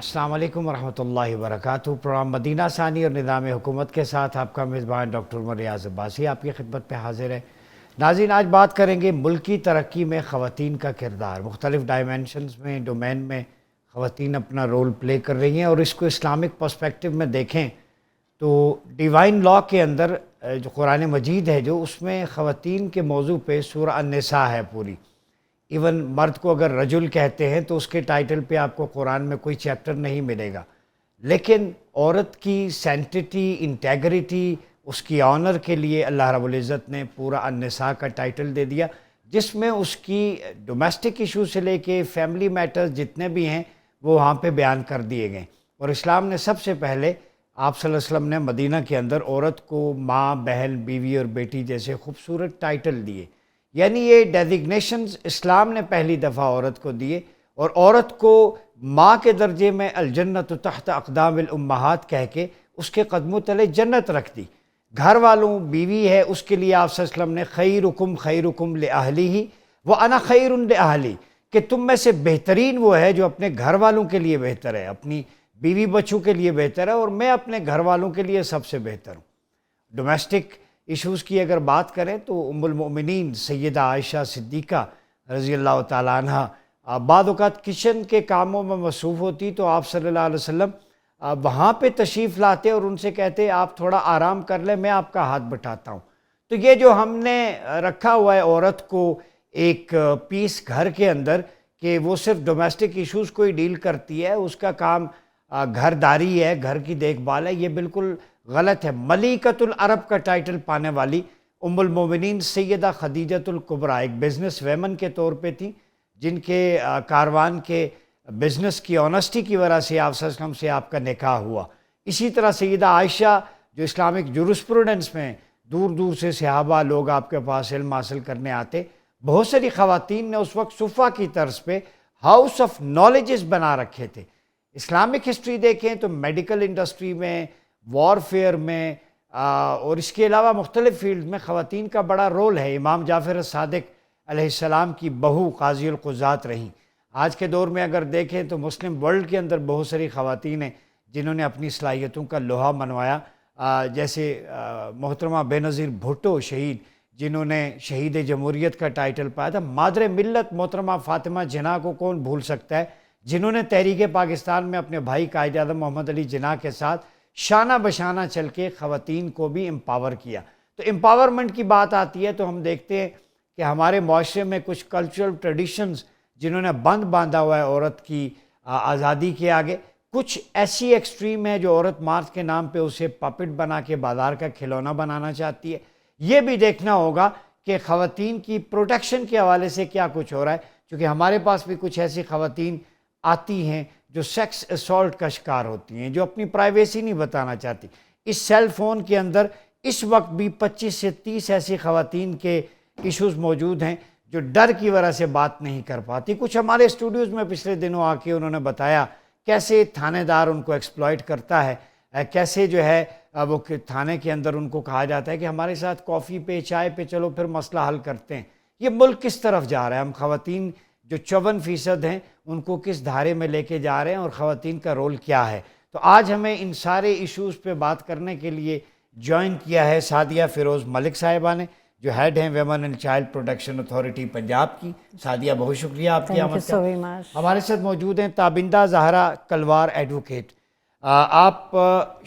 السلام علیکم ورحمۃ اللہ وبرکاتہ۔ پروگرام مدینہ ثانی اور نظام حکومت کے ساتھ آپ کا میزبان ڈاکٹر عمر ریاض عباسی آپ کی خدمت پہ حاضر ہے۔ ناظرین، آج بات کریں گے ملکی ترقی میں خواتین کا کردار۔ مختلف ڈائمینشنز میں، ڈومین میں خواتین اپنا رول پلے کر رہی ہیں، اور اس کو اسلامک پرسپیکٹو میں دیکھیں تو ڈیوائن لا کے اندر جو قرآن مجید ہے، جو اس میں خواتین کے موضوع پہ سورہ النساء ہے پوری۔ ایون مرد کو اگر رجل کہتے ہیں تو اس کے ٹائٹل پہ آپ کو قرآن میں کوئی چیپٹر نہیں ملے گا، لیکن عورت کی سینٹیٹی، انٹیگریٹی، اس کی آنر کے لیے اللہ رب العزت نے پورا النساء کا ٹائٹل دے دیا، جس میں اس کی ڈومیسٹک ایشو سے لے کے فیملی میٹرز جتنے بھی ہیں وہ وہاں پہ بیان کر دیے گئے۔ اور اسلام نے سب سے پہلے آپ صلی اللہ علیہ وسلم نے مدینہ کے اندر عورت کو ماں، بہن، بیوی اور بیٹی جیسے خوبصورت ٹائٹل دیے، یعنی یہ ڈیزگنیشنز اسلام نے پہلی دفعہ عورت کو دیے، اور عورت کو ماں کے درجے میں الجنت تحت اقدام الامہات کہہ کے اس کے قدموں تلے جنت رکھ دی۔ گھر والوں، بیوی ہے، اس کے لیے آپ صلی اللہ علیہ وسلم نے خیرکم خیرکم لأہلہ وأنا خیر لأہلی، کہ تم میں سے بہترین وہ ہے جو اپنے گھر والوں کے لیے بہتر ہے، اپنی بیوی بچوں کے لیے بہتر ہے، اور میں اپنے گھر والوں کے لیے سب سے بہتر ہوں۔ ڈومیسٹک ایشوز کی اگر بات کریں تو ام المؤمنین سیدہ عائشہ صدیقہ رضی اللہ تعالیٰ عنہ بعض اوقات کچن کے کاموں میں مصروف ہوتی تو آپ صلی اللہ علیہ وسلم وہاں پہ تشریف لاتے اور ان سے کہتے آپ تھوڑا آرام کر لیں، میں آپ کا ہاتھ بٹھاتا ہوں۔ تو یہ جو ہم نے رکھا ہوا ہے عورت کو ایک پیس گھر کے اندر کہ وہ صرف ڈومیسٹک ایشوز کو ہی ڈیل کرتی ہے، اس کا کام گھر داری ہے، گھر کی دیکھ بھال ہے، یہ بالکل غلط ہے۔ ملیکۃ العرب کا ٹائٹل پانے والی ام المومنین سیدہ خدیجۃ الکبریٰ ایک بزنس ویمن کے طور پہ تھیں، جن کے کاروان کے بزنس کی آنیسٹی کی وجہ سے آپ صلی اللہ علیہ وسلم سے آپ کا نکاح ہوا۔ اسی طرح سیدہ عائشہ جو اسلامک جورسپروڈنس میں دور دور سے صحابہ لوگ آپ کے پاس علم حاصل کرنے آتے، بہت ساری خواتین نے اس وقت صفہ کی طرز پہ ہاؤس آف نالجز بنا رکھے تھے۔ اسلامک ہسٹری دیکھیں تو میڈیکل انڈسٹری میں، وارفیئر میں، اور اس کے علاوہ مختلف فیلڈ میں خواتین کا بڑا رول ہے۔ امام جعفر الصادق علیہ السلام کی بہو قاضی القضات رہیں۔ آج کے دور میں اگر دیکھیں تو مسلم ورلڈ کے اندر بہت ساری خواتین ہیں جنہوں نے اپنی صلاحیتوں کا لوہا منوایا، جیسے محترمہ بے نظیر بھٹو شہید، جنہوں نے شہید جمہوریت کا ٹائٹل پایا تھا۔ مادر ملت محترمہ فاطمہ جناح کو کون بھول سکتا ہے، جنہوں نے تحریک پاکستان میں اپنے بھائی قائد اعظم محمد علی جناح کے ساتھ شانہ بشانہ چل کے خواتین کو بھی امپاور کیا۔ تو امپاورمنٹ کی بات آتی ہے تو ہم دیکھتے ہیں کہ ہمارے معاشرے میں کچھ کلچرل ٹریڈیشنز جنہوں نے بند باندھا ہوا ہے عورت کی آزادی کے آگے، کچھ ایسی ایکسٹریم ہے جو عورت مارچ کے نام پہ اسے پاپٹ بنا کے بازار کا کھلونا بنانا چاہتی ہے۔ یہ بھی دیکھنا ہوگا کہ خواتین کی پروٹیکشن کے حوالے سے کیا کچھ ہو رہا ہے، کیونکہ ہمارے پاس بھی کچھ ایسی خواتین آتی ہیں جو سیکس اسالٹ کا شکار ہوتی ہیں، جو اپنی پرائیویسی نہیں بتانا چاہتی۔ اس سیل فون کے اندر اس وقت بھی 25 سے 30 ایسی خواتین کے ایشوز موجود ہیں جو ڈر کی وجہ سے بات نہیں کر پاتی۔ کچھ ہمارے اسٹوڈیوز میں پچھلے دنوں آ کے انہوں نے بتایا کیسے تھانے دار ان کو ایکسپلائٹ کرتا ہے، کیسے جو ہے وہ تھانے کے اندر ان کو کہا جاتا ہے کہ ہمارے ساتھ کافی پہ، چائے پہ چلو، پھر مسئلہ حل کرتے ہیں۔ یہ ملک کس طرف جا رہا ہے؟ ہم خواتین جو 54% ہیں ان کو کس دھارے میں لے کے جا رہے ہیں، اور خواتین کا رول کیا ہے؟ تو آج ہمیں ان سارے ایشوز پہ بات کرنے کے لیے جوائن کیا ہے سعدیہ فیروز ملک صاحبہ نے، جو ہیڈ ہیں women and child protection authority Punjab کی۔ سعدیہ بہت شکریہ آپ کی آمد کا۔ ہمارے ساتھ موجود ہیں تابندہ زہرا کلوار ایڈوکیٹ، آپ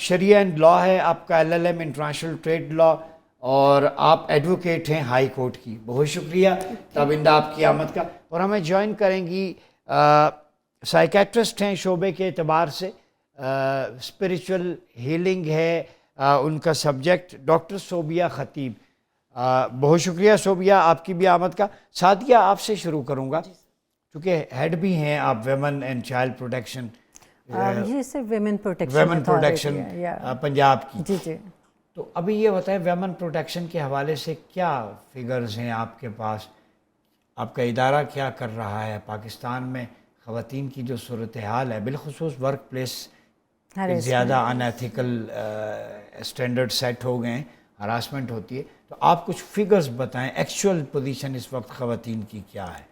شریعہ اینڈ لا ہے، آپ کا LLM انٹرنیشنل ٹریڈ لا، اور آپ ایڈوکیٹ ہیں ہائی کورٹ کی۔ بہت شکریہ تابندہ آپ کی آمد کا۔ اور ہمیں جوائن کریں گی سائیکیٹرسٹ ہیں شعبے کے اعتبار سے، اسپریچول ہیلنگ ہے ان کا سبجیکٹ، ڈاکٹر صوبیہ خطیب۔ بہت شکریہ صوبیہ آپ کی بھی آمد کا۔ سعدیہ آپ سے شروع کروں گا کیونکہ ہیڈ بھی ہیں آپ women and child protection, women protection Punjab کی۔ جی جی، تو ابھی یہ بتائیں ویمن پروٹیکشن کے حوالے سے کیا فگرز ہیں آپ کے پاس؟ آپ کا ادارہ کیا کر رہا ہے پاکستان میں خواتین کی جو صورتحال ہے، بالخصوص ورک پلیس زیادہ ان ایتھیکل اسٹینڈرڈ سیٹ ہو گئے ہیں، ہراسمنٹ ہوتی ہے، تو آپ کچھ فگرز بتائیں، ایکچوئل پوزیشن اس وقت خواتین کی کیا ہے؟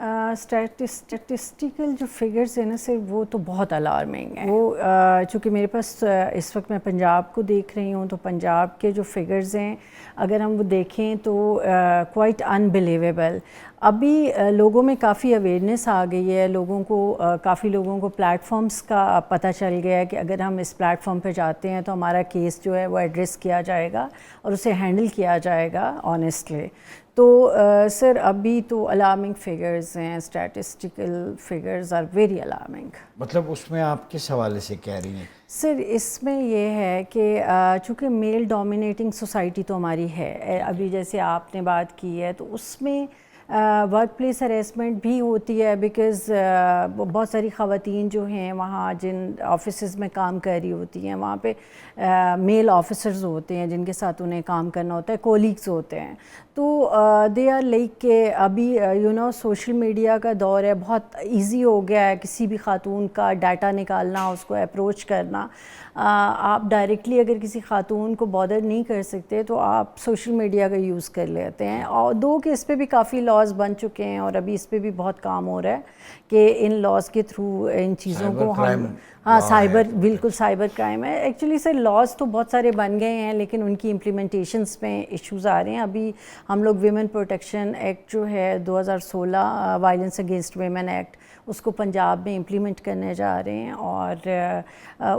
اسٹیٹسٹیکل جو فگرز ہیں نا سر وہ تو بہت الارمنگ ہیں. وہ چونکہ میرے پاس اس وقت میں پنجاب کو دیکھ رہی ہوں تو پنجاب کے جو فگرز ہیں اگر ہم وہ دیکھیں تو کوائٹ انبلیویبل. ابھی لوگوں میں کافی اویئرنیس آ گئی ہے, کافی لوگوں کو پلیٹ فارمز کا پتہ چل گیا ہے کہ اگر ہم اس پلیٹ فارم پہ جاتے ہیں تو ہمارا کیس جو ہے وہ ایڈریس کیا جائے گا اور اسے ہینڈل کیا جائے گا آنیسٹلی. تو سر ابھی تو الارمنگ فگرز ہیں, statistical figures are very alarming. مطلب اس میں آپ کس حوالے سے کہہ رہی ہیں؟ سر اس میں یہ ہے کہ چونکہ میل ڈومینیٹنگ سوسائٹی تو ہماری ہے, ابھی جیسے آپ نے بات کی ہے تو اس میں ورک پلیس ہریسمنٹ بھی ہوتی ہے, بیکاز بہت ساری خواتین جو ہیں وہاں جن آفیسز میں کام کر رہی ہوتی ہیں وہاں پہ میل آفیسرز ہوتے ہیں جن کے ساتھ انہیں کام کرنا ہوتا ہے, کولیگز ہوتے ہیں. تو دے آر لائک کہ ابھی سوشل میڈیا کا دور ہے, بہت ایزی ہو گیا ہے کسی بھی خاتون کا ڈیٹا نکالنا, اس کو اپروچ کرنا. آپ ڈائریکٹلی اگر کسی خاتون کو بادر نہیں کر سکتے تو آپ سوشل میڈیا کا یوز کر لیتے ہیں. اور کہ اس پہ بھی کافی لاز بن چکے ہیں اور ابھی اس پہ بھی بہت کام ہو رہا ہے کہ ان لاز کے تھرو ان چیزوں کو ہم سائبر, بالکل سائبر کرائم ہے. ایکچولی سر لاز تو بہت سارے بن گئے ہیں لیکن ان کی امپلیمنٹیشنس میں ایشوز آ رہے ہیں. ابھی ہم لوگ ویمن پروٹیکشن ایکٹ جو ہے 2016 وائلنس اگینسٹ ویمن ایکٹ, اس کو پنجاب میں امپلیمنٹ کرنے جا رہے ہیں اور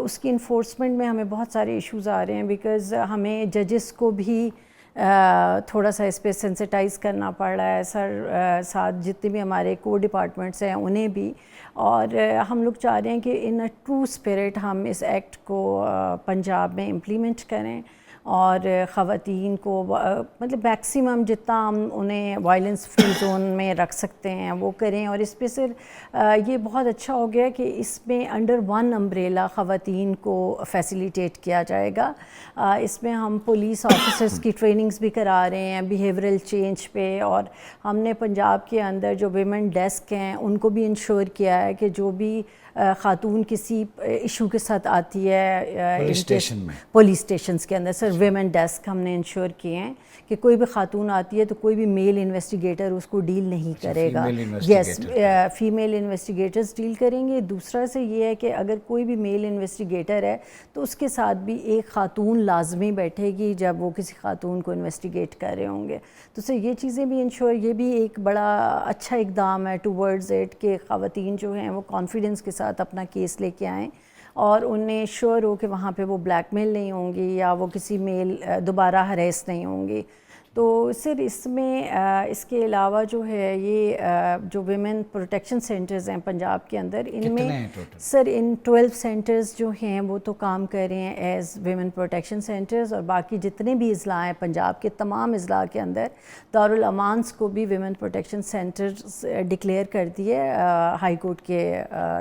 اس کی انفورسمنٹ میں ہمیں بہت سارے ایشوز آ رہے ہیں, بیکاز ہمیں ججز کو بھی تھوڑا سا اس پہ سینسٹائز کرنا پڑ رہا ہے سر, ساتھ جتنے بھی ہمارے کو ڈپارٹمنٹس ہیں انہیں بھی. اور ہم لوگ چاہ رہے ہیں کہ ان اے ٹرو اسپرٹ ہم اس ایکٹ کو پنجاب میں امپلیمنٹ کریں اور خواتین کو مطلب میکسیمم جتنا ہم انہیں وائلنس فری زون میں رکھ سکتے ہیں وہ کریں. اور اس پہ سر یہ بہت اچھا ہو گیا کہ اس میں انڈر ون امبریلا خواتین کو فیسیلیٹیٹ کیا جائے گا. اس میں ہم پولیس آفیسرز کی ٹریننگز بھی کرا رہے ہیں بیہیورل چینج پہ, اور ہم نے پنجاب کے اندر جو ویمن ڈیسک ہیں ان کو بھی انشور کیا ہے کہ جو بھی خاتون کسی ایشو کے ساتھ آتی ہے پولیس اسٹیشنز کے اندر, سر ویمن ڈیسک ہم نے انشور کیے ہیں کہ کوئی بھی خاتون آتی ہے تو کوئی بھی میل انویسٹیگیٹر اس کو ڈیل نہیں کرے گا. یس, فیمیل انویسٹیگیٹرز ڈیل کریں گے. دوسرا سے یہ ہے کہ اگر کوئی بھی میل انویسٹیگیٹر ہے تو اس کے ساتھ بھی ایک خاتون لازمی بیٹھے گی جب وہ کسی خاتون کو انویسٹیگیٹ کر رہے ہوں گے. تو سر یہ چیزیں بھی انشور, یہ بھی ایک بڑا اچھا اقدام ہے ٹورڈز اٹ کہ خواتین جو ہیں وہ کانفیڈنس کے ساتھ اپنا کیس لے کے آئیں اور انہیں شیور ہو کہ وہاں پہ وہ بلیک میل نہیں ہوں گی یا وہ کسی میل دوبارہ ہریس نہیں ہوں گی. تو سر اس میں اس کے علاوہ جو ہے یہ جو ویمن پروٹیکشن سینٹرز ہیں پنجاب کے اندر, ان میں سر ان 12 سینٹرز جو ہیں وہ تو کام کر رہے ہیں ایز ویمن پروٹیکشن سینٹرز, اور باقی جتنے بھی اضلاع ہیں پنجاب کے تمام اضلاع کے اندر دارالامانس کو بھی ویمن پروٹیکشن سینٹرز ڈکلیئر کر دیے ہائی کورٹ کے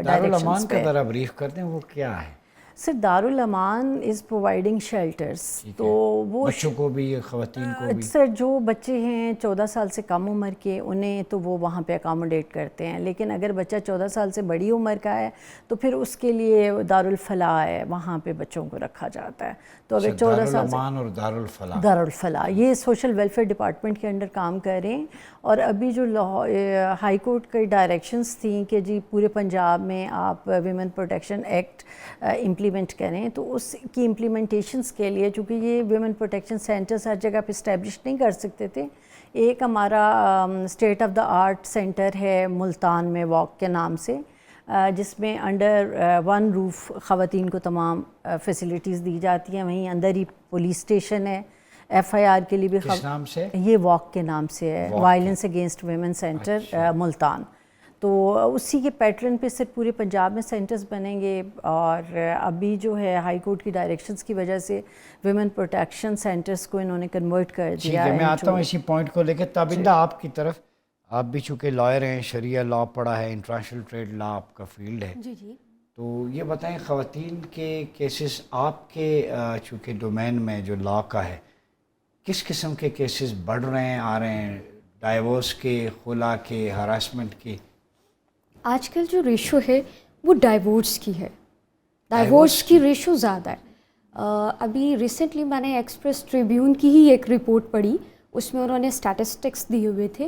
ڈائریکشنز پہ. ذرا بریف کر دیں وہ کیا ہے؟ سر دارالامان از پرووائڈنگ شیلٹرس. تو وہ بچوں کو بھی خواتین کو بھی, سر جو بچے ہیں 14 سال سے کم عمر کے انہیں تو وہ وہاں پہ اکاموڈیٹ کرتے ہیں, لیکن اگر بچہ 14 سال سے بڑی عمر کا ہے تو پھر اس کے لیے دارالفلاح ہے, وہاں پہ بچوں کو رکھا جاتا ہے. تو اگر 14 سال سے دارالفلاح یہ سوشل ویلفیئر ڈپارٹمنٹ کے انڈر کام کریں. اور ابھی جو ہائی کورٹ کی ڈائریکشنز تھیں کہ جی پورے پنجاب میں آپ ویمن پروٹیکشن ایکٹ امپلیمنٹ کریں, تو اس کی امپلیمنٹیشنز کے لیے چونکہ یہ ویمن پروٹیکشن سینٹرز ہر جگہ پہ اسٹیبلش نہیں کر سکتے تھے, ایک ہمارا state of the art centre ہے ملتان میں واک کے نام سے, جس میں انڈر ون روف خواتین کو تمام فیسلٹیز دی جاتی ہیں. وہیں اندر ہی پولیس اسٹیشن ہے, ایف آئی آر کے لیے بھی کس نام سے؟ یہ واک کے نام سے ہے, violence against women centre Multan. تو اسی کے پیٹرن پہ صرف پورے پنجاب میں سینٹرز بنیں گے. اور ابھی جو ہے ہائی کورٹ کی ڈائریکشنز کی وجہ سے ویمن پروٹیکشن سینٹرز کو انہوں نے کنورٹ کر دیا ہے. میں آتا ہوں اسی پوائنٹ کو لے کے. تابندہ آپ کی طرف, آپ بھی چونکہ لائر ہیں, شریعہ لاء پڑھا ہے, انٹرنیشنل ٹریڈ لاء آپ کا فیلڈ ہے. جی جی. تو یہ بتائیں خواتین کے کیسز آپ کے چونکہ ڈومین میں جو لاء کا ہے, کس قسم کے کیسز بڑھ رہے ہیں, آ رہے ہیں, ڈائیورس کے, خلا کے, ہراسمنٹ کے؟ آج کل جو ریشو ہے وہ ڈائیورس کی ہے, ڈائیورس کی ریشو زیادہ ہے. ابھی ریسنٹلی میں نے ایکسپریس ٹریبیون کی ہی ایک رپورٹ پڑھی, اس میں انہوں نے اسٹیٹسٹکس دیے ہوئے تھے.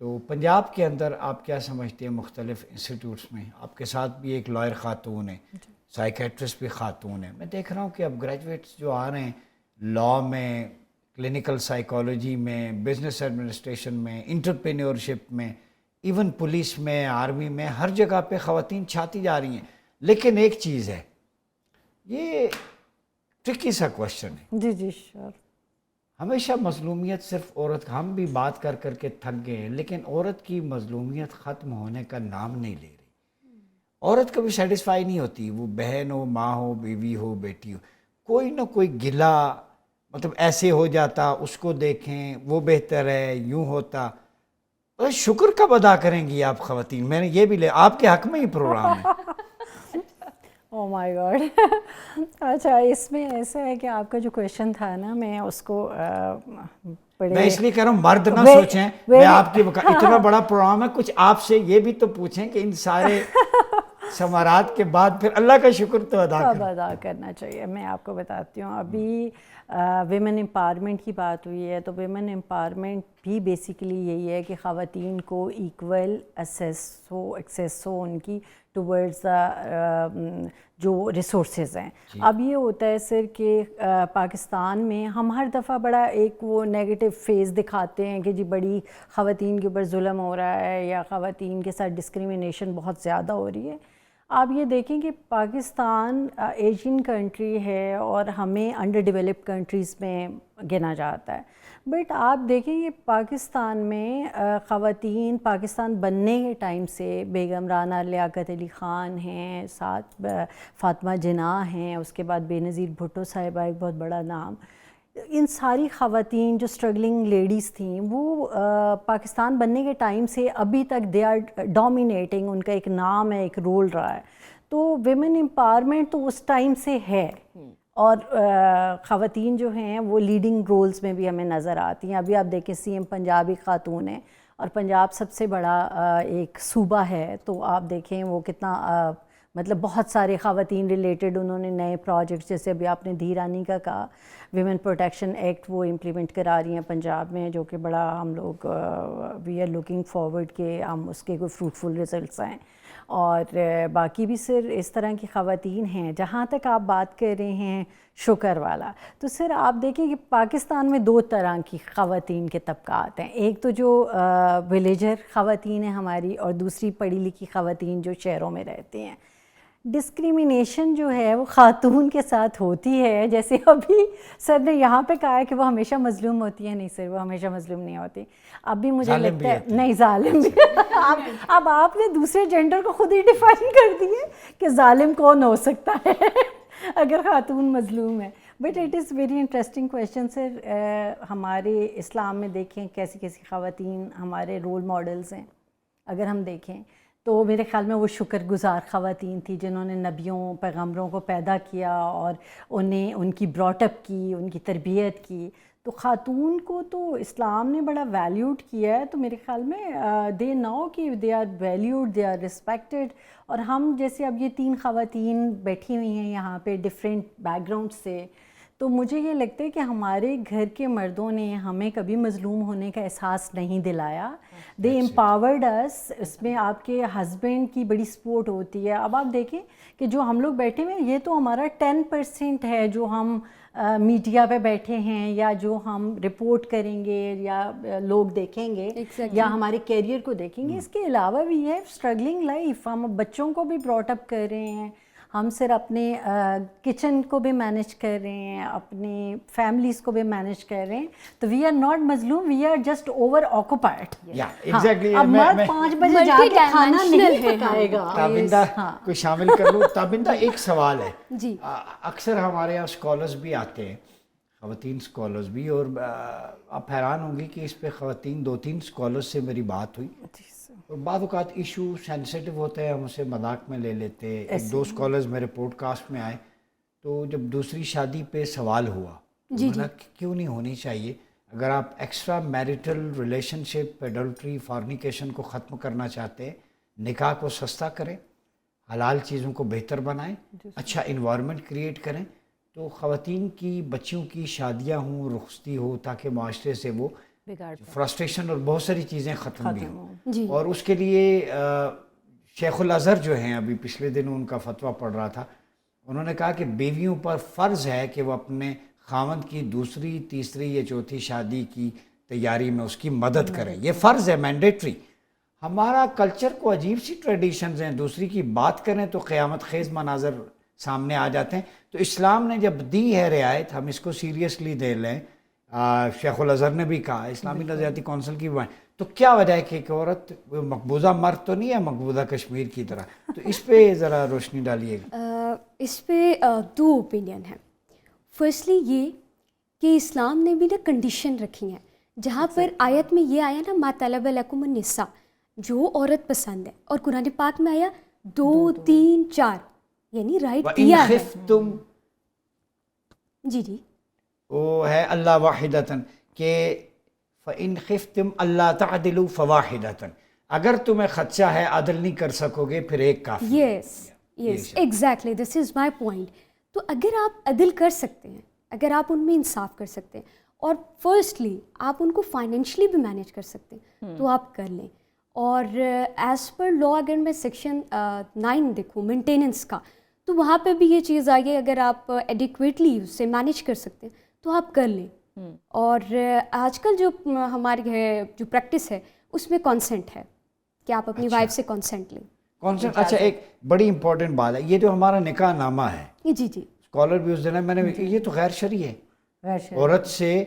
تو پنجاب کے اندر آپ کیا سمجھتے ہیں مختلف انسٹیٹیوٹس میں؟ آپ کے ساتھ بھی ایک لائر خاتون ہے، سائیکیٹرسٹ بھی خاتون ہے. میں دیکھ رہا ہوں کہ اب گریجویٹس جو آ رہے ہیں لاء میں، کلینکل سائیکالوجی میں، بزنس ایڈمنسٹریشن میں، انٹرپرینیورشپ میں، ایون پولیس میں، آرمی میں، ہر جگہ پہ خواتین چھاتی جا رہی ہیں. لیکن ایک چیز ہے، یہ ٹرکی سا کوشچن ہے. جی جی شور. ہمیشہ مظلومیت صرف عورت، ہم بھی بات کر کر کے تھک گئے ہیں، لیکن عورت کی مظلومیت ختم ہونے کا نام نہیں لے رہی. عورت کبھی سیٹسفائی نہیں ہوتی، وہ بہن ہو، ماں ہو، بیوی ہو، بیٹی ہو، کوئی نہ کوئی گلہ، مطلب ایسے ہو جاتا، اس کو دیکھیں وہ بہتر ہے، یوں ہوتا. شکر کب ادا کریں گی آپ خواتین؟ میں نے یہ بھی لے، آپ کے حق میں ہی پروگرام ہے. او مائی گاڈ. اچھا، اس میں ایسا ہے کہ آپ کا جو کویشچن تھا نا، میں اس کو میں اس لیے کہہ رہا ہوں مرد نہ سوچیں میں آپ کی اتنا بڑا پروگرام ہے، کچھ آپ سے یہ بھی تو پوچھیں کہ ان سارے ثمرات کے بعد پھر اللہ کا شکر تو ادا کرنا چاہیے. میں آپ کو بتاتی ہوں، ابھی ویمن امپاورمنٹ کی بات ہوئی ہے، تو ویمن امپاورمنٹ بھی بیسیکلی یہی ہے کہ خواتین کو ایکول ایکسیس ہو ان کی ٹورڈز جو ریسورسز ہیں. اب یہ ہوتا ہے سر کہ پاکستان میں ہم ہر دفعہ بڑا ایک وہ نیگیٹو فیز دکھاتے ہیں کہ جی بڑی خواتین کے اوپر ظلم ہو رہا ہے یا خواتین کے ساتھ ڈسکریمنیشن بہت زیادہ ہو رہی ہے. آپ یہ دیکھیں کہ پاکستان ایشین کنٹری ہے اور ہمیں انڈر ڈیولپڈ کنٹریز میں گنا جاتا ہے، بٹ آپ دیکھیں کہ پاکستان میں خواتین پاکستان بننے کے ٹائم سے بیگم رانا لیاقت علی خان ہیں، ساتھ فاطمہ جناح ہیں، اس کے بعد بے نظیر بھٹو صاحبہ ایک بہت بڑا نام، ان ساری خواتین جو اسٹرگلنگ لیڈیز تھیں وہ پاکستان بننے کے ٹائم سے ابھی تک دے آر ڈومینیٹنگ، ان کا ایک نام ہے، ایک رول رہا ہے. تو ویمن امپاورمنٹ تو اس ٹائم سے ہے، اور خواتین جو ہیں وہ لیڈنگ رولز میں بھی ہمیں نظر آتی ہیں. ابھی آپ دیکھیں سی ایم پنجاب ایک خاتون ہے، اور پنجاب سب سے بڑا ایک صوبہ ہے، تو آپ دیکھیں وہ کتنا مطلب بہت سارے خواتین ریلیٹڈ انہوں نے نئے پروجیکٹس، جیسے ابھی آپ نے دھی رانی کا کہا، ویمن پروٹیکشن ایکٹ وہ امپلیمنٹ کرا رہی ہیں پنجاب میں، جو کہ بڑا ہم لوگ وی آر لوکنگ فارورڈ کہ ہم اس کے کوئی فروٹفل ریزلٹس آئیں. اور باقی بھی سر اس طرح کی خواتین ہیں. جہاں تک آپ بات کر رہے ہیں شکر والا، تو سر آپ دیکھیں کہ پاکستان میں دو طرح کی خواتین کے طبقات ہیں. ایک تو جو ولیجر خواتین ہیں ہماری، اور دوسری پڑھی لکھی خواتین جو شہروں میں رہتی ہیں. ڈسکریمنیشن جو ہے وہ خاتون کے ساتھ ہوتی ہے، جیسے ابھی سر نے یہاں پہ کہا ہے کہ وہ ہمیشہ مظلوم ہوتی ہے. نہیں سر، وہ ہمیشہ مظلوم نہیں ہوتی. اب بھی مجھے لگتا ہے نہیں، ظالم بھی. اب آپ نے دوسرے جینڈر کو خود ہی ڈیفائن کر دیے کہ ظالم کون ہو سکتا ہے اگر خاتون مظلوم ہے. But it is very interesting question sir. ہمارے اسلام میں دیکھیں کیسی کیسی خواتین ہمارے رول ماڈلز ہیں. اگر ہم دیکھیں تو میرے خیال میں وہ شکر گزار خواتین تھی جنہوں نے نبیوں پیغمبروں کو پیدا کیا اور انہیں ان کی براٹ اپ کی، ان کی تربیت کی. تو خاتون کو تو اسلام نے بڑا ویلیوڈ کیا ہے. تو میرے خیال میں دے نو کہ they are valued, they are respected. اور ہم جیسے اب یہ 3 خواتین بیٹھی ہوئی ہیں یہاں پہ ڈفرینٹ بیک گراؤنڈ سے، تو مجھے یہ لگتا ہے کہ ہمارے گھر کے مردوں نے ہمیں کبھی مظلوم ہونے کا احساس نہیں دلایا. دے امپاورڈ اس. اس میں آپ کے ہسبینڈ کی بڑی سپورٹ ہوتی ہے. اب آپ دیکھیں کہ جو ہم لوگ بیٹھے ہوئے ہیں یہ تو ہمارا 10% ہے جو ہم میڈیا پہ بیٹھے ہیں، یا جو ہم رپورٹ کریں گے یا لوگ دیکھیں گے یا ہمارے کیریئر کو دیکھیں گے. اس کے علاوہ بھی ہے اسٹرگلنگ لائف. ہم بچوں کو بھی براٹ اپ کر رہے ہیں، ہم صرف اپنے کچن کو بھی مینیج کر رہے ہیں، اپنی فیملیز کو بھی مینیج کر رہے ہیں. تو وی آر ناٹ مظلوم، we are just over occupied. اب مرد 5 بجے جا کے کھانا نہیں پکائے گا. تابندہ کو شامل کر لوں. تابندہ ایک سوال ہے جی. اکثر ہمارے یہاں اسکالرز بھی آتے ہیں، خواتین اسکالرز بھی، اور آپ حیران ہوں گی کہ اس پہ خواتین 2-3 اسکالرز سے میری بات ہوئی. اور بعض اوقات ایشو سینسیٹیو ہوتا ہے، ہم اسے مذاق میں لے لیتے. 1-2 اسکالرز میرے پوڈ کاسٹ میں آئے، تو جب دوسری شادی پہ سوال ہوا کیوں نہیں ہونی چاہیے؟ اگر آپ ایکسٹرا میریٹل ریلیشن شپ، ایڈلٹری، فارنیکیشن کو ختم کرنا چاہتے ہیں، نکاح کو سستا کریں، حلال چیزوں کو بہتر بنائیں، اچھا انوائرمنٹ کریٹ کریں، تو خواتین کی بچیوں کی شادیاں ہوں، رخصتی ہو، تاکہ معاشرے سے وہ بگاڑتے ہیں. فرسٹریشن اور بہت ساری چیزیں ختم بھی ہوں. جی اور اس کے لیے شیخ الازہر جو ہیں ابھی پچھلے دن ان کا فتویٰ پڑھ رہا تھا, انہوں نے کہا کہ بیویوں پر فرض ہے کہ وہ اپنے خاوند کی دوسری تیسری یا چوتھی شادی کی تیاری میں اس کی مدد کریں. یہ فرض ہے, مینڈیٹری. ہمارا کلچر کو عجیب سی ٹریڈیشنز ہیں, دوسری کی بات کریں تو قیامت خیز مناظر سامنے آ جاتے ہیں. تو اسلام نے جب دی ہے رعایت, ہم اس کو سیریسلی دے لیں. شیخ الازہر نے بھی کہا, اسلامی نظریاتی کونسل کی بھی, تو کیا وجہ ہے کہ ایک عورت مقبوضہ مرد تو نہیں ہے مقبوضہ کشمیر کی طرح؟ تو اس پہ ذرا روشنی ڈالیے گا. اس پہ دو اوپینین ہیں. فرسٹلی یہ کہ اسلام نے بھی نا کنڈیشن رکھی ہیں, جہاں پر آیت میں یہ آیا نا ما طلب لکم النساء, جو عورت پسند ہے, اور قرآن پاک میں آیا 2 3 4, یعنی رائٹ دیا ہے. تم جی جی وہ ہے اللہ واحدتاً کہ فَإِنْ خِفْتُمْ أَلَّا تَعْدِلُوا فَوَاحِدَةً, اگر تمہیں خدشہ ہے عدل نہیں کر سکو گے پھر ایک کافی. Yes exactly, this is my point. تو اگر آپ عدل کر سکتے ہیں, اگر آپ ان میں انصاف کر سکتے ہیں, اور فرسٹلی آپ ان کو فائنینشلی بھی مینیج کر سکتے ہیں, تو آپ کر لیں. اور ایز پر لا اگر میں سیکشن 9 دیکھوں مینٹیننس کا, تو وہاں پہ بھی یہ چیز آئی ہے, اگر آپ ایڈیکویٹلی اسے مینیج کر سکتے ہیں تو آپ کر لیں. اور آج کل جو ہماری ہے جو پریکٹس ہے اس میں کانسنٹ ہے کہ آپ اپنی وائف سے کانسنٹ لیں. کانسنٹ, اچھا ایک بڑی امپورٹنٹ بات ہے, یہ جو ہمارا نکاح نامہ ہے, جی جی اسکالر بھی اس دن میں نے, یہ تو غیر شرعی ہے. عورت سے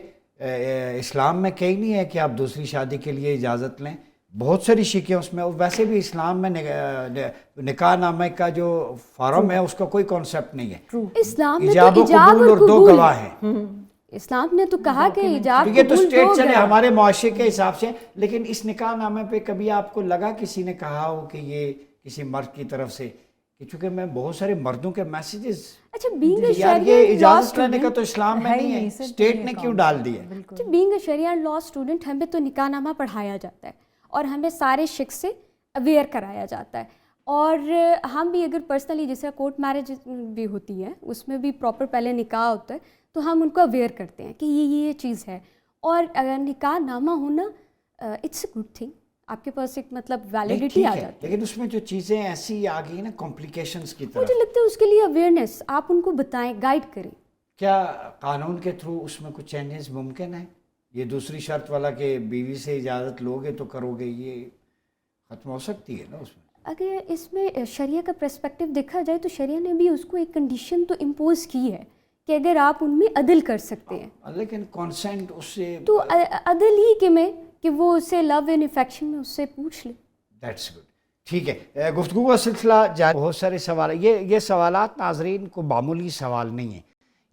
اسلام میں کہیں نہیں ہے کہ آپ دوسری شادی کے لیے اجازت لیں. بہت ساری شکیں اس میں, ویسے بھی اسلام میں نکاح نامے کا جو فارم ہے اس کا کوئی کانسیپٹ نہیں ہے. اسلام میں ایجاب و قبول اور 2 گواہ ہیں. اسلام نے تو کہا کہ ایجاب یہ تو قبول اسٹیٹ 2 چلے گواہ. ہمارے معاشرے کے حساب سے, لیکن اس نکاح نامے پہ کبھی آپ کو لگا کسی نے کہا ہو کہ یہ کسی مرد کی طرف سے, کہ چونکہ میں بہت سارے مردوں کے میسیجز, اچھا بینگ اے یار یہ اجازت لینے کا تو اسلام میں نہیں ہے, سر, اسٹیٹ نے کیوں ڈال دی ہے؟ Being a Shariah law student ہمیں تو نکاح نامہ پڑھایا جاتا ہے, اور ہمیں سارے شک سے اویئر کرایا جاتا ہے. اور ہم بھی اگر پرسنلی جیسے کورٹ میرج بھی ہوتی ہے, اس میں بھی پراپر پہلے نکاح ہوتا ہے, تو ہم ان کو اویئر کرتے ہیں کہ یہ چیز ہے. اور اگر نکاح نامہ ہونا اٹس اے گڈ تھنگ, آپ کے پاس ایک مطلب ویلیڈیٹی آ جاتی ہے. لیکن اس میں جو چیزیں ایسی آ گئی نا کمپلیکیشنز کی طرف, مجھے لگتا ہے اس کے لیے اویئرنیس آپ ان کو بتائیں, گائیڈ کریں. کیا قانون کے تھرو اس میں کچھ چینجز ممکن ہیں؟ یہ دوسری شرط والا کہ بیوی سے اجازت لو گے تو کرو گے, یہ ختم ہو سکتی ہے نا اس میں؟ اگر اس میں شریعہ کا پرسپیکٹیو دیکھا جائے تو شریعہ نے بھی اس کو ایک کنڈیشن تو امپوز کی ہے کہ اگر آپ ان میں عدل کر سکتے ہیں, لیکن کانسینٹ اس سے تو عدل ہی کہ وہ اسے لو اینڈ افیکشن میں اس سے پوچھ لے. That's good. ٹھیک ہے, گفتگو کا سلسلہ جاری. بہت سارے سوال, یہ سوالات ناظرین کو معمولی سوال نہیں ہیں,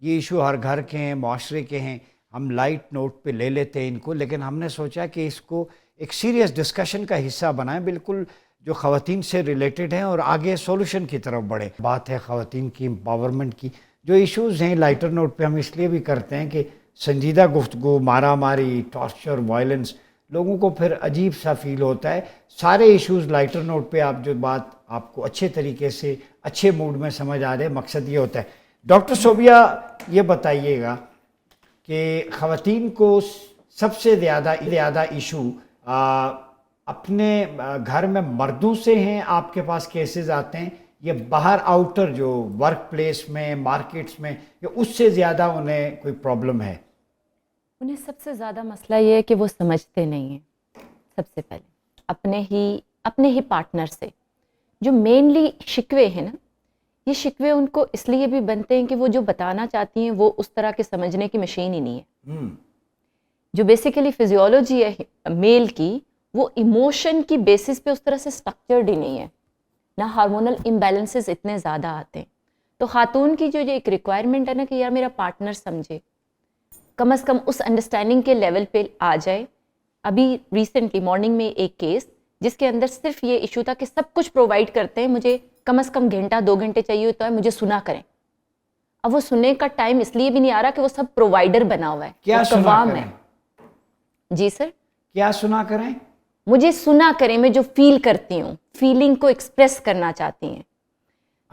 یہ ایشو ہر گھر کے ہیں, معاشرے کے ہیں. ہم لائٹ نوٹ پہ لے لیتے ہیں ان کو, لیکن ہم نے سوچا کہ اس کو ایک سیریس ڈسکشن کا حصہ بنائیں, بالکل جو خواتین سے ریلیٹڈ ہیں, اور آگے سولوشن کی طرف بڑھے. بات ہے خواتین کی امپاورمنٹ کی. جو ایشوز ہیں لائٹر نوٹ پہ ہم اس لیے بھی کرتے ہیں کہ سنجیدہ گفتگو, مارا ماری, ٹارچر, وائلنس, لوگوں کو پھر عجیب سا فیل ہوتا ہے. سارے ایشوز لائٹر نوٹ پہ آپ جو بات آپ کو اچھے طریقے سے اچھے موڈ میں سمجھ آ جائے, مقصد یہ ہوتا ہے. ڈاکٹر صوبیہ یہ بتائیے گا کہ خواتین کو سب سے زیادہ ایشو اپنے گھر میں مردوں سے ہیں, آپ کے پاس کیسز آتے ہیں, یا باہر آؤٹر جو ورک پلیس میں, مارکیٹس میں, یا اس سے زیادہ انہیں کوئی پرابلم ہے؟ انہیں سب سے زیادہ مسئلہ یہ ہے کہ وہ سمجھتے نہیں ہیں. سب سے پہلے اپنے ہی پارٹنر سے جو مینلی شکوے ہیں نا, یہ شکوے ان کو اس لیے بھی بنتے ہیں کہ وہ جو بتانا چاہتی ہیں وہ اس طرح کے سمجھنے کی مشین ہی نہیں ہے. جو بیسیکلی فزیولوجی ہے میل کی, وہ ایموشن کی بیسس پہ اس طرح سے سٹرکچرڈ ہی نہیں ہے, نہ ہارمونل امبیلنسز اتنے زیادہ آتے ہیں. تو خاتون کی جو ایک ریکوائرمنٹ ہے نا کہ یار میرا پارٹنر سمجھے, کم از کم اس انڈرسٹینڈنگ کے لیول پہ آ جائے. ابھی ریسنٹلی مارننگ میں ایک کیس جس کے اندر صرف یہ ایشو تھا کہ سب کچھ پرووائڈ کرتے ہیں, مجھے کم از کم گھنٹہ 2 گھنٹے چاہیے ہوتا ہے, مجھے سنا کریں. اب وہ سننے کا ٹائم اس لیے بھی نہیں آ رہا کہ وہ سب پرووائڈر بنا ہوا ہے, کیا سنا کریں؟ جی سر, کیا سنا کریں؟ مجھے سنا کریں, میں جو فیل کرتی ہوں, فیلنگ کو ایکسپریس کرنا چاہتی ہیں.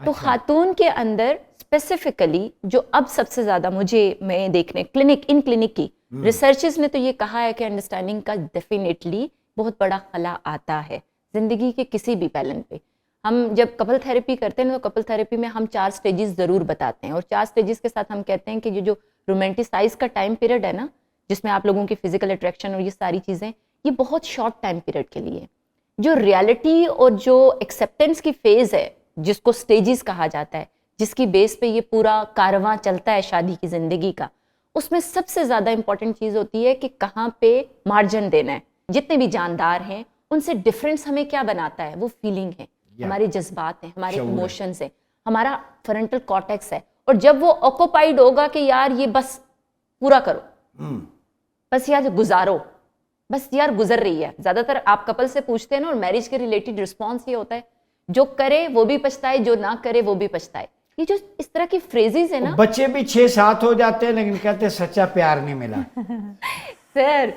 تو خاتون کے اندر اسپیسیفکلی جو اب سب سے زیادہ میں دیکھنے کلینک کی ریسرچز نے تو یہ کہا ہے کہ انڈرسٹینڈنگ کا ڈیفینیٹلی بہت بڑا خلا آتا ہے زندگی کے کسی بھی پہلو پہ. ہم جب کپل تھیراپی کرتے ہیں تو کپل تھیراپی میں ہم 4 سٹیجز ضرور بتاتے ہیں, اور 4 سٹیجز کے ساتھ ہم کہتے ہیں کہ یہ جو رومانٹیسائز کا ٹائم پیریڈ ہے نا, جس میں آپ لوگوں کی فزیکل اٹریکشن اور یہ ساری چیزیں, یہ بہت شارٹ ٹائم پیریڈ کے لیے. جو ریالٹی اور جو ایکسیپٹنس کی فیز ہے, جس کو سٹیجز کہا جاتا ہے, جس کی بیس پہ یہ پورا کارواں چلتا ہے شادی کی زندگی کا, اس میں سب سے زیادہ امپورٹنٹ چیز ہوتی ہے کہ کہاں پہ مارجن دینا ہے. جتنے بھی جاندار ہیں ان سے ڈفرینس ہمیں کیا بناتا ہے, وہ فیلنگ ہے, ہمارے جذبات ہیں, ہمارے ایموشنز ہیں, ہمارا فرنٹل کارٹیکس ہے. اور جب وہ آکوپائڈ ہوگا کہ یار یہ بس پورا کرو, بس یار گزارو, بس یار گزر رہی ہے. زیادہ تر آپ کپل سے پوچھتے ہیں نا, اور میرج کے ریلیٹڈ رسپانس یہ ہوتا ہے, جو کرے وہ بھی پچھتائے, جو نہ کرے وہ بھی پچھتائے. یہ جو اس طرح کی فریزز ہیں نا, بچے بھی 6-7 ہو جاتے ہیں لیکن کہتے ہیں سچا پیار نہیں ملا. سر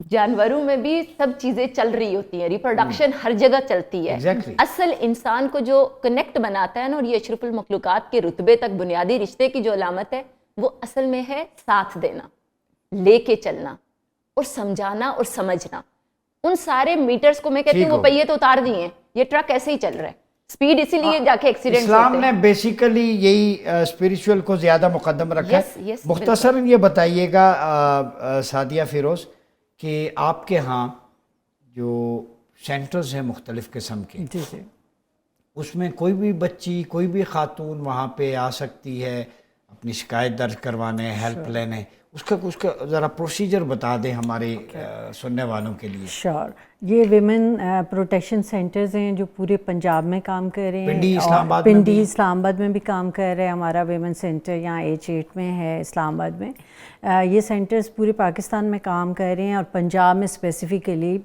جانوروں میں بھی سب چیزیں چل رہی ہوتی ہیں, ریپروڈکشن ہر جگہ چلتی ہے. اصل انسان کو جو کنیکٹ بناتا ہے نا, اور یہ اشرف المخلوقات کے رتبے تک بنیادی رشتے کی جو علامت ہے, وہ اصل میں ہے ساتھ دینا, لے کے چلنا اور سمجھانا اور سمجھنا. ان سارے میٹرز کو میں کہتی ہوں وہ پہیے تو اتار دیے ہیں, یہ ٹرک ایسے ہی چل رہا ہے, سپیڈ اسی لیے جا کے ایکسیڈنٹ. اسلام نے بیسیکلی یہی اسپریچول کو زیادہ مقدم رکھا ہے. مختصراً یہ بتائیے گا سعدیہ فیروز کہ آپ کے ہاں جو سینٹرز ہیں مختلف قسم کے, اس میں کوئی بھی بچی, کوئی بھی خاتون وہاں پہ آ سکتی ہے اپنی شکایت درج کروانے, ہیلپ لینے, اس کا ذرا پروسیجر بتا دیں ہمارے سننے والوں کے لیے. شور. یہ ویمن پروٹیکشن سینٹرز ہیں جو پورے پنجاب میں کام کر رہے ہیں. پنڈی اسلام آباد میں بھی کام کر رہے ہیں. ہمارا ویمن سینٹر یہاں H8 میں ہے اسلام آباد میں. یہ سینٹرز پورے پاکستان میں کام کر رہے ہیں, اور پنجاب میں اسپیسیفکلی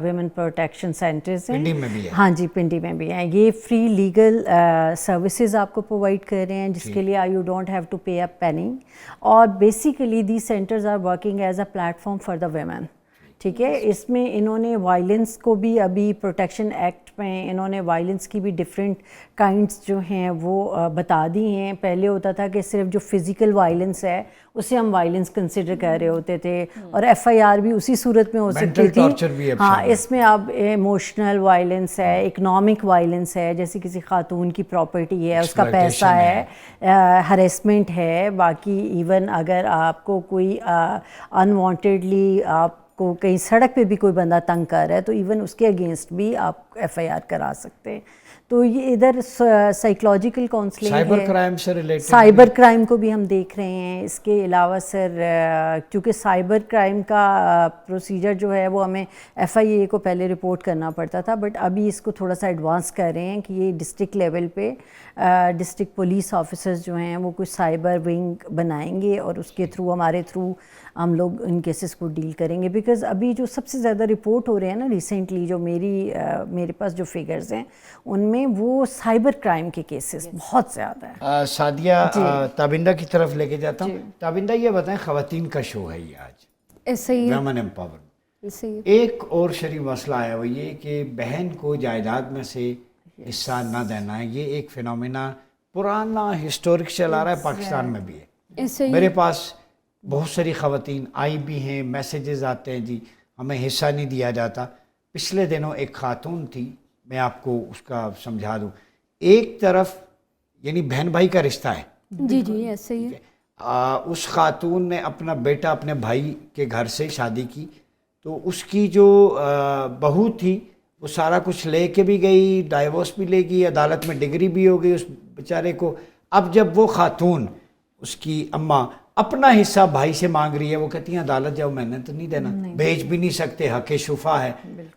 ویمن پروٹیکشن سینٹرز ہیں. پنڈی میں بھی ہے؟ ہاں جی, پنڈی میں بھی ہیں. یہ فری لیگل سروسز آپ کو پرووائڈ کر رہے ہیں, جس کے لیے you don't have to pay a penny. اور basically these centers are working as a platform for the women. ٹھیک ہے, اس میں انہوں نے وائلنس کو بھی, ابھی پروٹیکشن ایکٹ میں انہوں نے وائلنس کی بھی ڈفرینٹ کائنڈس جو ہیں وہ بتا دی ہیں. پہلے ہوتا تھا کہ صرف جو فزیکل وائلنس ہے اسے ہم وائلنس کنسیڈر کر رہے ہوتے تھے, اور FIR بھی اسی صورت میں ہو سکتی تھی. ہاں, اس میں اب ایموشنل وائلنس ہے, اکنامک وائلنس ہے, جیسے کسی خاتون کی پراپرٹی ہے, اس کا پیسہ ہے, ہریسمنٹ ہے. باقی ایون اگر آپ کو کوئی انوانٹیڈلی آپ کو کہیں سڑک پہ بھی کوئی بندہ تنگ کر رہا ہے تو ایون اس کے اگینسٹ بھی آپ FIR کرا سکتے ہیں. تو یہ ادھر سائیکلوجیکل کاؤنسلنگ ہے, سائبر کرائم سے ریلیٹڈ, سائبر کرائم کو بھی ہم دیکھ رہے ہیں. اس کے علاوہ سر کیونکہ سائبر کرائم کا پروسیجر جو ہے وہ ہمیں FIA کو پہلے رپورٹ کرنا پڑتا تھا, بٹ ابھی اس کو تھوڑا سا ایڈوانس کر رہے ہیں کہ یہ ڈسٹرکٹ لیول پہ ڈسٹرکٹ پولیس آفیسرز جو ہیں وہ کچھ سائبر ونگ بنائیں گے, اور اس کے تھرو ہمارے تھرو ہم لوگ ان کیسز کو ڈیل کریں گے. بیکاز ابھی جو سب سے زیادہ رپورٹ ہو رہے ہیں نا ریسنٹلی, جو میرے پاس جو فگرز ہیں ان میں وہ سائبر کرائم کے کیسز بہت زیادہ ہیں. سعدیہ تابندہ کی طرف لے کے جاتا ہوں. تابندہ یہ بتائیں, خواتین کا شو ہے یہ آج, ویمن امپاورمنٹ. ایک اور شرعی مسئلہ ہے, وہ یہ کہ بہن کو جائیداد میں سے حصہ نہ دینا ہے. یہ ایک فینومینا پرانا ہسٹورک چلا رہا ہے, پاکستان میں بھی ہے. میرے پاس بہت ساری خواتین آئی بھی ہیں, میسیجز آتے ہیں جی ہمیں حصہ نہیں دیا جاتا. پچھلے دنوں ایک خاتون تھی, میں آپ کو اس کا سمجھا دوں. ایک طرف یعنی بہن بھائی کا رشتہ ہے, جی جی ایسے ہی ہے. اس خاتون نے اپنا بیٹا اپنے بھائی کے گھر سے شادی کی, تو اس کی جو بہو تھی وہ سارا کچھ لے کے بھی گئی, ڈائیورس بھی لے گئی, عدالت میں ڈگری بھی ہو گئی اس بیچارے کو. اب جب وہ خاتون, اس کی اماں اپنا حصہ بھائی سے مانگ رہی ہے, وہ کہتی ہیں عدالت جاؤ, میں نے تو نہیں دینا, بھیج بھی نہیں سکتے, حق شفا ہے.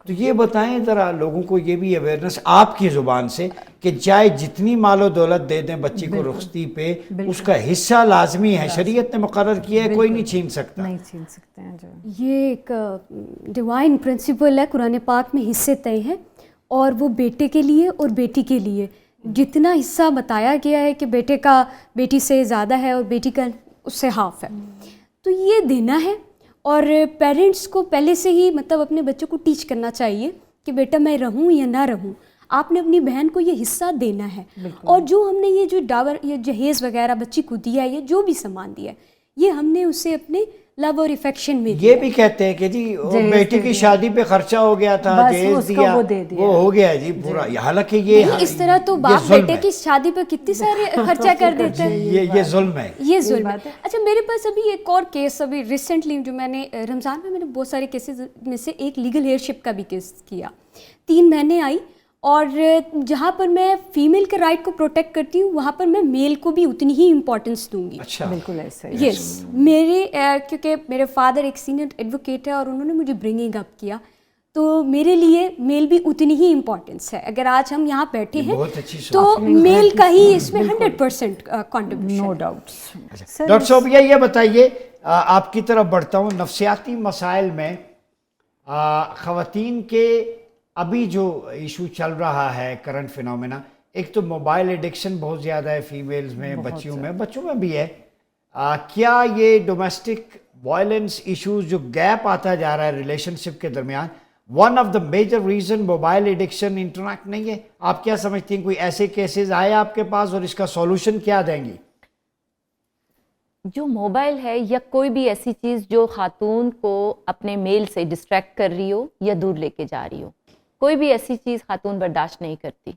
تو یہ بتائیں ذرا لوگوں کو یہ بھی اویئرنیس آپ کی زبان سے کہ چاہے جتنی مال و دولت دے دیں بچی کو رخصتی پہ, اس کا حصہ لازمی ہے, شریعت نے مقرر کیا ہے, کوئی نہیں چھین سکتا. نہیں چھین سکتے ہیں جو. یہ ایک ڈیوائن پرنسپل ہے, قرآن پاک میں حصے طے ہیں, اور وہ بیٹے کے لیے اور بیٹی کے لیے جتنا حصہ بتایا گیا ہے کہ بیٹے کا بیٹی سے زیادہ ہے اور بیٹی کا اس سے ہاف ہے, تو یہ دینا ہے. اور پیرنٹس کو پہلے سے ہی مطلب اپنے بچوں کو ٹیچ کرنا چاہیے کہ بیٹا میں رہوں یا نہ رہوں, آپ نے اپنی بہن کو یہ حصہ دینا ہے. اور جو ہم نے یہ جو ڈاور, یہ جہیز وغیرہ بچی کو دیا ہے, یہ جو بھی سامان دیا ہے, یہ ہم نے اسے اپنے لو اور افیکشن میں یہ بھی کہتے ہیں کہ جی بیٹی کی شادی پہ خرچہ ہو گیا تھا، جہیز دیا، وہ ہو گیا جی پورا، حالانکہ یہ اس طرح تو باپ بیٹے کی شادی پہ کتنی سارے خرچہ کر دیتے ہیں. یہ ظلم ہے، یہ ظلم ہے. اچھا میرے پاس ابھی ایک اور کیس ابھی ریسنٹلی جو میں نے رمضان میں نے بہت سارے کیسز میں سے ایک لیگل ہیئر شپ کا بھی کیس کیا. 3 مہینے آئی، اور جہاں پر میں فیمیل کے رائٹ کو پروٹیکٹ کرتی ہوں وہاں پر میں میل کو بھی اتنی ہی امپورٹنس دوں گی. اچھا بالکل ایسا ہے. یس میرے کیونکہ میرے فادر ایک سینئر ایڈوکیٹ ہے اور انہوں نے مجھے برنگنگ اپ کیا، تو میرے لیے میل بھی اتنی ہی امپورٹنس ہے. اگر آج ہم یہاں بیٹھے ہیں تو میل کا ہی اس میں 100% کنٹریبیوشن. نو ڈاؤٹس. ڈاکٹر صوبیہ یہ بتائیے، آپ کی طرف بڑھتا ہوں، نفسیاتی مسائل میں خواتین کے ابھی جو ایشو چل رہا ہے کرنٹ فینومینا، ایک تو موبائل ایڈکشن بہت زیادہ ہے فیمیلز میں، بچوں میں بھی ہے. کیا یہ ڈومیسٹک وائلنس ایشوز جو گیپ آتا جا رہا ہے ریلیشن شپ کے درمیان، one of the major reason mobile addiction internet نہیں ہے؟ آپ کیا سمجھتی ہیں، کوئی ایسے کیسز آئے آپ کے پاس اور اس کا سولوشن کیا دیں گی؟ جو موبائل ہے یا کوئی بھی ایسی چیز جو خاتون کو اپنے میل سے ڈسٹریکٹ کر رہی ہو یا دور لے کے جا رہی ہو، کوئی بھی ایسی چیز خاتون برداشت نہیں کرتی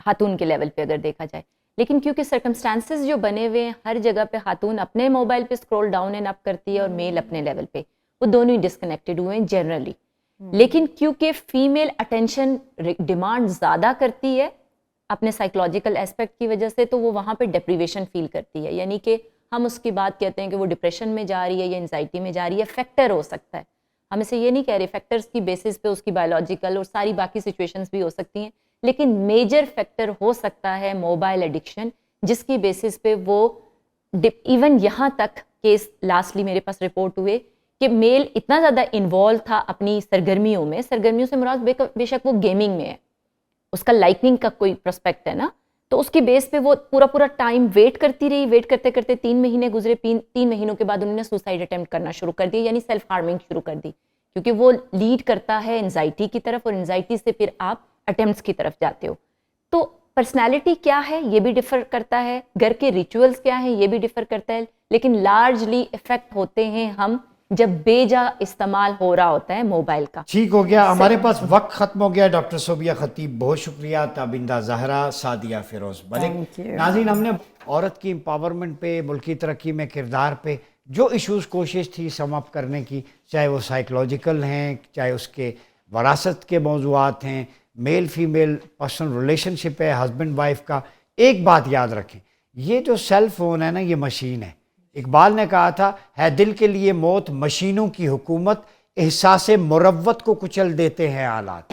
خاتون کے لیول پہ اگر دیکھا جائے. لیکن کیونکہ سرکمسٹانسز جو بنے ہوئے ہیں، ہر جگہ پہ خاتون اپنے موبائل پہ اسکرول ڈاؤن اینڈ اپ کرتی ہے اور میل اپنے لیول پہ، وہ دونوں ہی ڈسکنیکٹڈ ہوئے ہیں جنرلی. لیکن کیونکہ فیمیل اٹینشن ڈیمانڈ زیادہ کرتی ہے اپنے سائیکولوجیکل اسپیکٹ کی وجہ سے، تو وہ وہاں پہ ڈپریویشن فیل کرتی ہے. یعنی کہ ہم اس کی بات کہتے ہیں کہ وہ ڈپریشن میں جا رہی ہے یا انزائٹی میں جا رہی ہے. فیکٹر ہو سکتا ہے، ہم اسے یہ نہیں کہہ رہے، فیکٹرز کی بیسس پہ اس کی بایولوجیکل اور ساری باقی سچویشنز بھی ہو سکتی ہیں، لیکن میجر فیکٹر ہو سکتا ہے موبائل ایڈکشن، جس کی بیسس پہ وہ ایون یہاں تک کیس لاسٹلی میرے پاس رپورٹ ہوئے کہ میل اتنا زیادہ انوالو تھا اپنی سرگرمیوں میں، سرگرمیوں سے مراد بے شک وہ گیمنگ میں ہے، اس کا لائکنگ کا کوئی پروسپیکٹ ہے نا، تو اس کی بیس پہ وہ پورا ٹائم ویٹ کرتی رہی، ویٹ کرتے کرتے 3 مہینے گزرے. 3 مہینوں کے بعد انہوں نے سوسائڈ اٹیمپٹ کرنا شروع کر دیا، یعنی سیلف ہارمنگ شروع کر دی، کیونکہ وہ لیڈ کرتا ہے انزائٹی کی طرف، اور انزائٹی سے پھر آپ اٹیمپٹس کی طرف جاتے ہو. تو پرسنالٹی کیا ہے یہ بھی ڈفر کرتا ہے، گھر کے ریچولز کیا ہیں یہ بھی ڈفر کرتا ہے، لیکن لارجلی افیکٹ ہوتے ہیں ہم جب بے جا استعمال ہو رہا ہوتا ہے موبائل کا. ٹھیک ہو گیا، ہمارے پاس وقت ختم ہو گیا. ڈاکٹر صوبیہ خطیب بہت شکریہ، تابندہ زہرا، سعدیہ فیروز ملک. ناظرین، ہم نے عورت کی امپاورمنٹ پہ، ملکی ترقی میں کردار پہ جو ایشوز کوشش تھی سم اپ کرنے کی، چاہے وہ سائیکولوجیکل ہیں، چاہے اس کے وراثت کے موضوعات ہیں، میل فیمیل پرسنل ریلیشن شپ ہے ہسبینڈ وائف کا. ایک بات یاد رکھیں، یہ جو سیل فون ہے نا، یہ مشین ہے. اقبال نے کہا تھا، ہے دل کے لیے موت مشینوں کی حکومت، احساس مروت کو کچل دیتے ہیں آلات.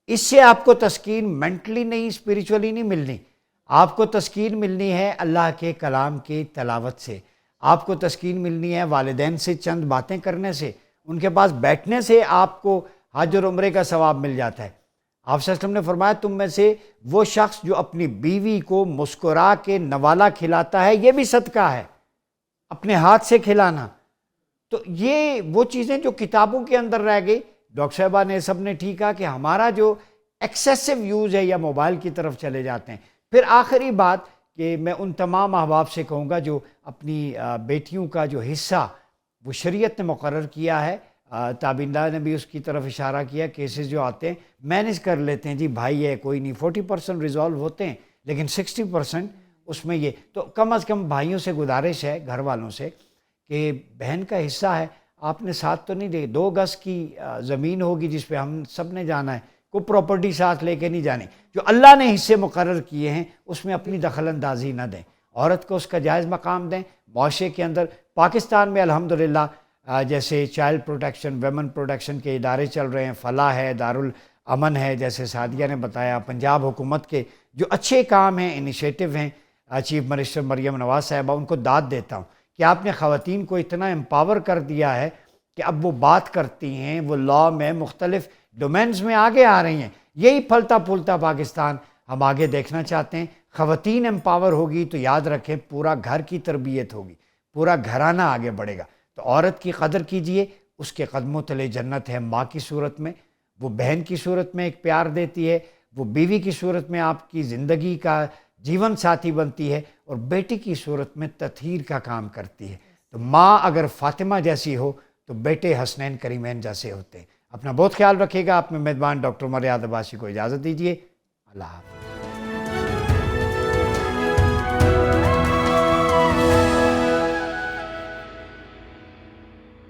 اس سے آپ کو تسکین مینٹلی نہیں، اسپریچولی نہیں ملنی. آپ کو تسکین ملنی ہے اللہ کے کلام کی تلاوت سے، آپ کو تسکین ملنی ہے والدین سے چند باتیں کرنے سے، ان کے پاس بیٹھنے سے آپ کو حج اور عمرے کا ثواب مل جاتا ہے. آپ صلی اللہ علیہ وسلم نے فرمایا، تم میں سے وہ شخص جو اپنی بیوی کو مسکرا کے نوالا کھلاتا ہے، یہ بھی صدقہ ہے، اپنے ہاتھ سے کھلانا. تو یہ وہ چیزیں جو کتابوں کے اندر رہ گئی. ڈاکٹر صاحبہ نے سب نے ٹھیک کہا کہ ہمارا جو ایکسیسو یوز ہے یا موبائل کی طرف چلے جاتے ہیں. پھر آخری بات کہ میں ان تمام احباب سے کہوں گا جو اپنی بیٹیوں کا جو حصہ وہ شریعت نے مقرر کیا ہے، تابندہ نے بھی اس کی طرف اشارہ کیا، کیسز جو آتے ہیں مینیج کر لیتے ہیں، جی بھائی ہے کوئی نہیں، 40% ریزالو ہوتے ہیں، لیکن 60% اس میں یہ. تو کم از کم بھائیوں سے گزارش ہے، گھر والوں سے، کہ بہن کا حصہ ہے، آپ نے ساتھ تو نہیں دے، 2 گز کی زمین ہوگی جس پہ ہم سب نے جانا ہے، کوئی پراپرٹی ساتھ لے کے نہیں جانی. جو اللہ نے حصے مقرر کیے ہیں اس میں اپنی دخل اندازی نہ دیں، عورت کو اس کا جائز مقام دیں. معاشرے کے اندر پاکستان میں الحمدللہ جیسے چائلڈ پروٹیکشن، ویمن پروٹیکشن کے ادارے چل رہے ہیں، فلاح ہے، دارالامن ہے، جیسے سعدیہ نے بتایا، پنجاب حکومت کے جو اچھے کام ہیں، انیشیٹو ہیں، چیف منسٹر مریم نواز صاحبہ، ان کو داد دیتا ہوں کہ آپ نے خواتین کو اتنا امپاور کر دیا ہے کہ اب وہ بات کرتی ہیں، وہ لاء میں مختلف ڈومینز میں آگے آ رہی ہیں. یہی پھلتا پھولتا پاکستان ہم آگے دیکھنا چاہتے ہیں. خواتین امپاور ہوگی تو یاد رکھیں پورا گھر کی تربیت ہوگی، پورا گھرانہ آگے بڑھے گا. تو عورت کی قدر کیجئے، اس کے قدموں تلے جنت ہے. ماں کی صورت میں، وہ بہن کی صورت میں ایک پیار دیتی ہے، وہ بیوی کی صورت میں آپ کی زندگی کا جیون ساتھی بنتی ہے، اور بیٹی کی صورت میں تطہیر کا کام کرتی ہے. تو ماں اگر فاطمہ جیسی ہو تو بیٹے حسنین کریمین جیسے ہوتے ہیں۔ اپنا بہت خیال رکھیے گا۔ آپ میں میزبان ڈاکٹر عمر ریاض عباسی کو اجازت دیجیے۔ اللہ حافظ۔